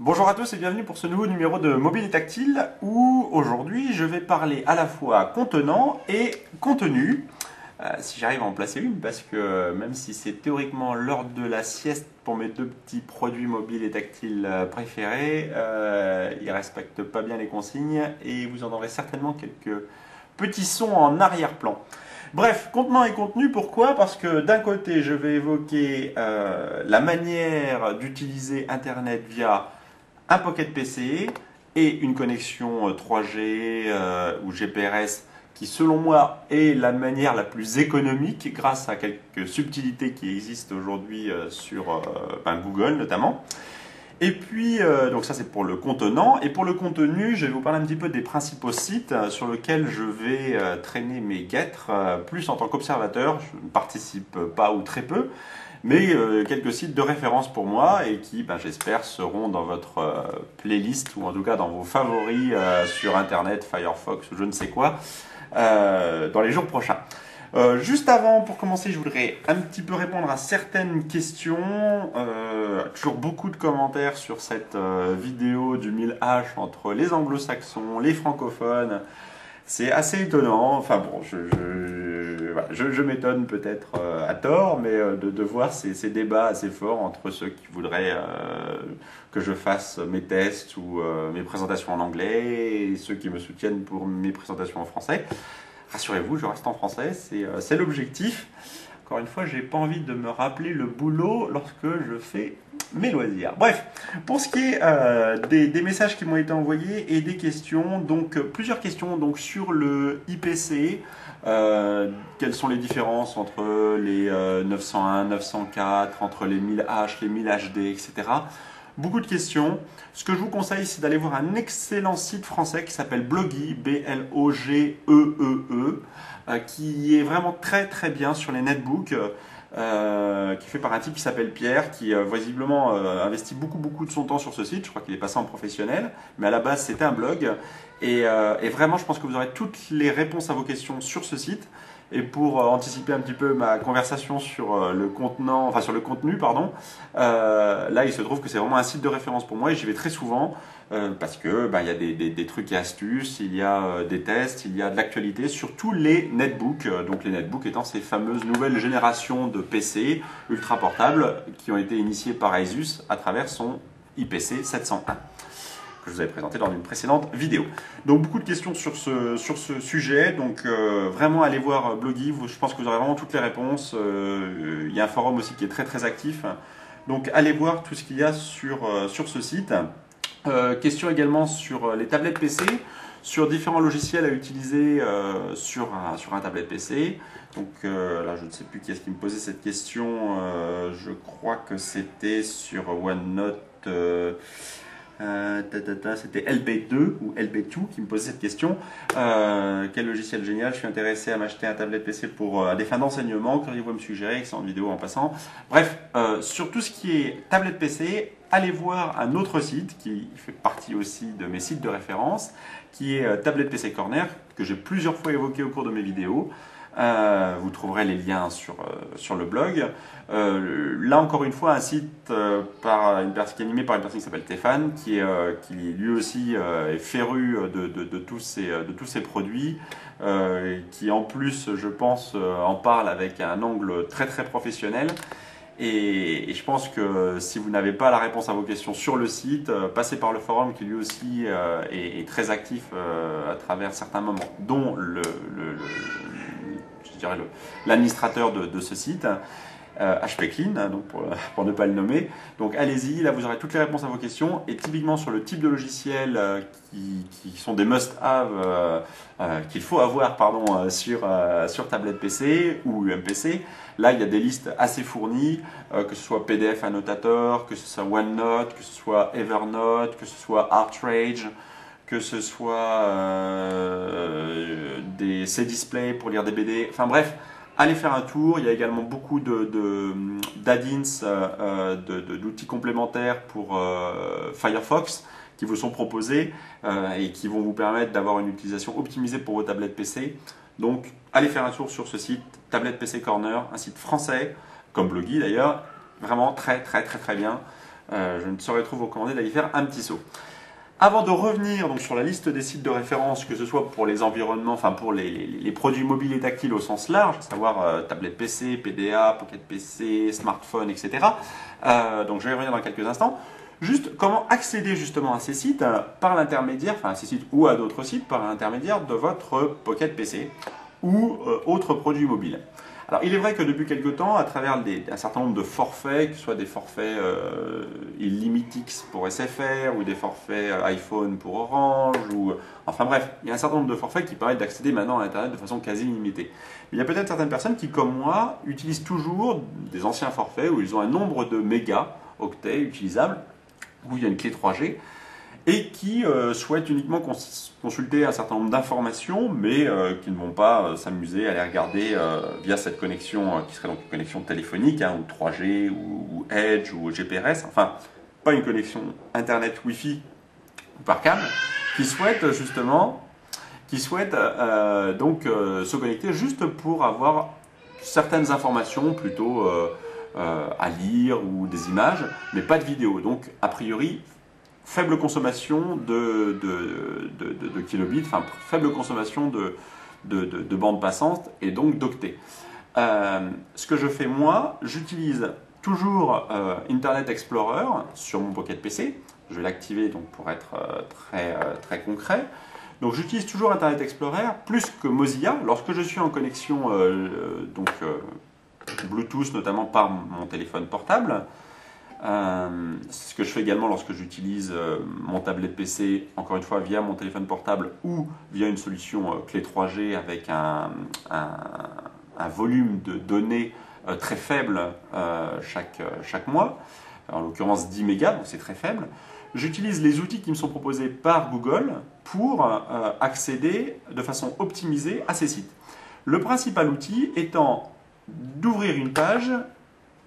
Bonjour à tous et bienvenue pour ce nouveau numéro de Mobile et Tactile où aujourd'hui je vais parler à la fois contenant et contenu. Si j'arrive à en placer une, parce que même si c'est théoriquement l'heure de la sieste pour mes deux petits produits mobiles et tactiles préférés, ils ne respectent pas bien les consignes et vous entendrez certainement quelques petits sons en arrière-plan. Bref, contenant et contenu, pourquoi? Parce que d'un côté, je vais évoquer la manière d'utiliser Internet via un Pocket PC et une connexion 3G ou GPRS qui, selon moi, est la manière la plus économique grâce à quelques subtilités qui existent aujourd'hui sur Google notamment. Et puis, donc ça c'est pour le contenant. Et pour le contenu, je vais vous parler un petit peu des principaux sites sur lesquels je vais traîner mes guêtres, plus en tant qu'observateur. Je ne participe pas ou très peu, mais quelques sites de référence pour moi et qui, j'espère, seront dans votre playlist ou en tout cas dans vos favoris sur Internet, Firefox ou je ne sais quoi, dans les jours prochains. Juste avant, pour commencer, je voudrais un petit peu répondre à certaines questions. Toujours beaucoup de commentaires sur cette vidéo du 1000H entre les anglo-saxons, les francophones. C'est assez étonnant. Enfin bon, je m'étonne peut-être à tort, mais de voir ces débats assez forts entre ceux qui voudraient que je fasse mes tests ou mes présentations en anglais et ceux qui me soutiennent pour mes présentations en français. Rassurez-vous, je reste en français, c'est l'objectif. Encore une fois, j'ai pas envie de me rappeler le boulot lorsque je fais mes loisirs. Bref, pour ce qui est des messages qui m'ont été envoyés et des questions, donc plusieurs questions donc, sur le IPC. Quelles sont les différences entre les 901, 904, entre les 1000H, les 1000HD, etc. Beaucoup de questions. Ce que je vous conseille, c'est d'aller voir un excellent site français qui s'appelle Blogeee, B-L-O-G-E-E-E, qui est vraiment très très bien sur les netbooks, qui est fait par un type qui s'appelle Pierre, qui visiblement investit beaucoup de son temps sur ce site. Je crois qu'il est passé en professionnel, mais à la base c'était un blog. Et vraiment, je pense que vous aurez toutes les réponses à vos questions sur ce site. Et pour anticiper un petit peu ma conversation sur le contenant, enfin sur le contenu, pardon, là il se trouve que c'est vraiment un site de référence pour moi et j'y vais très souvent parce que il y a des trucs et astuces, il y a des tests, il y a de l'actualité sur tous les netbooks. Donc les netbooks étant ces fameuses nouvelles générations de PC ultra portables qui ont été initiées par Asus à travers son IPC 701. Que je vous avais présenté dans une précédente vidéo. Donc beaucoup de questions sur ce sujet, donc vraiment allez voir Blogeee, je pense que vous aurez vraiment toutes les réponses. Il y a un forum aussi qui est très très actif, donc allez voir tout ce qu'il y a sur ce site. Question également sur les tablettes PC, sur différents logiciels à utiliser sur un tablette PC. Donc là, je ne sais plus qui est-ce qui me posait cette question. Je crois que c'était sur OneNote. C'était LB2 ou LB2 qui me posait cette question. Quel logiciel génial? Je suis intéressé à m'acheter un tablette PC pour à des fins d'enseignement. Qu'auriez-vous à me suggérer? Excellente vidéo en passant. Bref, sur tout ce qui est tablette PC, allez voir un autre site qui fait partie aussi de mes sites de référence, qui est Tablette PC Corner, que j'ai plusieurs fois évoqué au cours de mes vidéos. Vous trouverez les liens sur le blog. Là encore une fois un site qui est animé par une personne qui s'appelle Stéphane, qui lui aussi est féru de tous ces produits, qui en plus je pense en parle avec un angle très très professionnel. Et je pense que si vous n'avez pas la réponse à vos questions sur le site, passez par le forum qui lui aussi est très actif à travers certains moments, dont l'administrateur de ce site, HP Clean, donc pour ne pas le nommer. Donc allez-y, là vous aurez toutes les réponses à vos questions. Et typiquement sur le type de logiciel qui sont des must-have qu'il faut avoir sur tablette PC ou UMPC, là il y a des listes assez fournies, que ce soit PDF Annotator, que ce soit OneNote, que ce soit Evernote, que ce soit ArtRage, que ce soit des C-Display pour lire des BD, enfin bref, allez faire un tour. Il y a également beaucoup d'add-ins, d'outils complémentaires pour Firefox qui vous sont proposés et qui vont vous permettre d'avoir une utilisation optimisée pour vos tablettes PC. Donc allez faire un tour sur ce site, Tablette PC Corner, un site français, comme Blogeee d'ailleurs, vraiment très très très très bien. je ne saurais trop vous recommander d'aller faire un petit saut. Avant de revenir donc, sur la liste des sites de référence, que ce soit pour les environnements, enfin pour les produits mobiles et tactiles au sens large, à savoir tablette PC, PDA, Pocket PC, smartphone, etc. Donc je vais y revenir dans quelques instants. Juste comment accéder justement à ces sites par l'intermédiaire, enfin à ces sites ou à d'autres sites par l'intermédiaire de votre Pocket PC ou autres produits mobiles. Alors, il est vrai que depuis quelque temps, à travers un certain nombre de forfaits, que ce soit des forfaits Illimitix pour SFR ou des forfaits iPhone pour Orange, enfin bref, il y a un certain nombre de forfaits qui permettent d'accéder maintenant à Internet de façon quasi illimitée. Mais il y a peut-être certaines personnes qui, comme moi, utilisent toujours des anciens forfaits où ils ont un nombre de mégaoctets utilisables, où il y a une clé 3G, et qui souhaitent uniquement consulter un certain nombre d'informations, mais qui ne vont pas s'amuser à les regarder via cette connexion qui serait donc une connexion téléphonique, ou 3G, ou Edge, ou GPRS, enfin, pas une connexion Internet Wi-Fi ou par câble, qui souhaitent justement, se connecter juste pour avoir certaines informations plutôt à lire ou des images, mais pas de vidéo. Donc, a priori, faible consommation de kilobits, enfin faible consommation de bandes passantes et donc d'octets. Ce que je fais moi, j'utilise toujours Internet Explorer sur mon Pocket PC. Je vais l'activer donc pour être très concret. Donc j'utilise toujours Internet Explorer plus que Mozilla lorsque je suis en connexion Bluetooth notamment par mon téléphone portable. C'est ce que je fais également lorsque j'utilise mon tablette PC, encore une fois via mon téléphone portable ou via une solution clé 3G avec un volume de données très faible chaque mois, en l'occurrence 10 mégas, donc c'est très faible. J'utilise les outils qui me sont proposés par Google pour accéder de façon optimisée à ces sites. Le principal outil étant d'ouvrir une page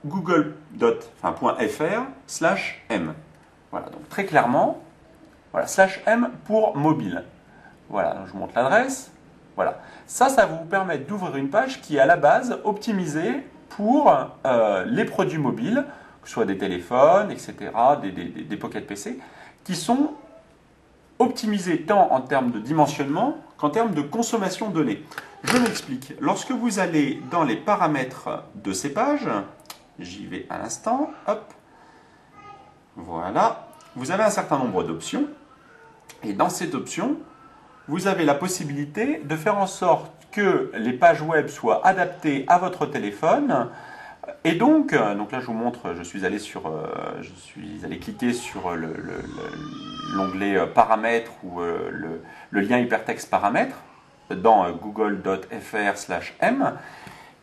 google.fr/m. Voilà, donc très clairement, voilà, /m pour mobile. Voilà, donc je vous montre l'adresse. Voilà, ça va vous permettre d'ouvrir une page qui est à la base optimisée pour les produits mobiles, que ce soit des téléphones, etc., des Pocket PC, qui sont optimisés tant en termes de dimensionnement qu'en termes de consommation de données. Je m'explique. Lorsque vous allez dans les paramètres de ces pages, j'y vais à l'instant, hop, voilà, vous avez un certain nombre d'options, et dans cette option, vous avez la possibilité de faire en sorte que les pages web soient adaptées à votre téléphone, et donc là je vous montre, je suis allé cliquer sur l'onglet paramètres ou le lien hypertexte paramètres dans google.fr/m.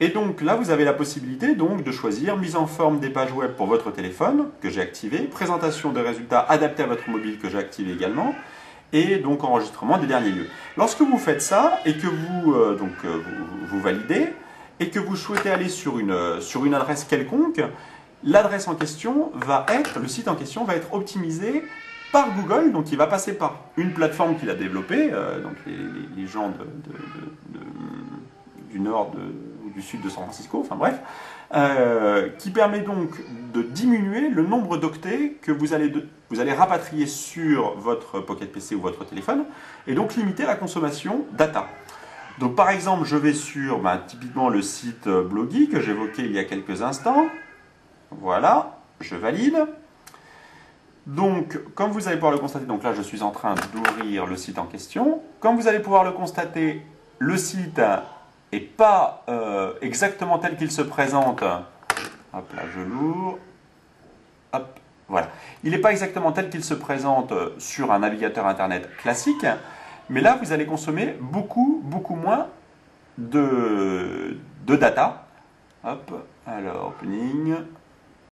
Et donc là, vous avez la possibilité donc, de choisir mise en forme des pages web pour votre téléphone, que j'ai activé, présentation des résultats adaptés à votre mobile, que j'ai activé également, et donc enregistrement des derniers lieux. Lorsque vous faites ça, et que vous validez, et que vous souhaitez aller sur une adresse quelconque, l'adresse en question le site en question va être optimisé par Google, donc il va passer par une plateforme qu'il a développée, donc les gens du nord ou du sud de San Francisco, enfin bref, qui permet donc de diminuer le nombre d'octets que vous allez rapatrier sur votre Pocket PC ou votre téléphone, et donc limiter la consommation data. Donc par exemple, je vais sur typiquement le site Blogy que j'évoquais il y a quelques instants. Voilà, je valide. Donc, comme vous allez pouvoir le constater, donc là je suis en train d'ouvrir le site en question. Comme vous allez pouvoir le constater, le site n'est pas exactement tel qu'il se présente. Hop là, je l'ouvre. Hop, voilà. Il n'est pas exactement tel qu'il se présente sur un navigateur internet classique, mais là vous allez consommer beaucoup moins de data. Hop, alors opening.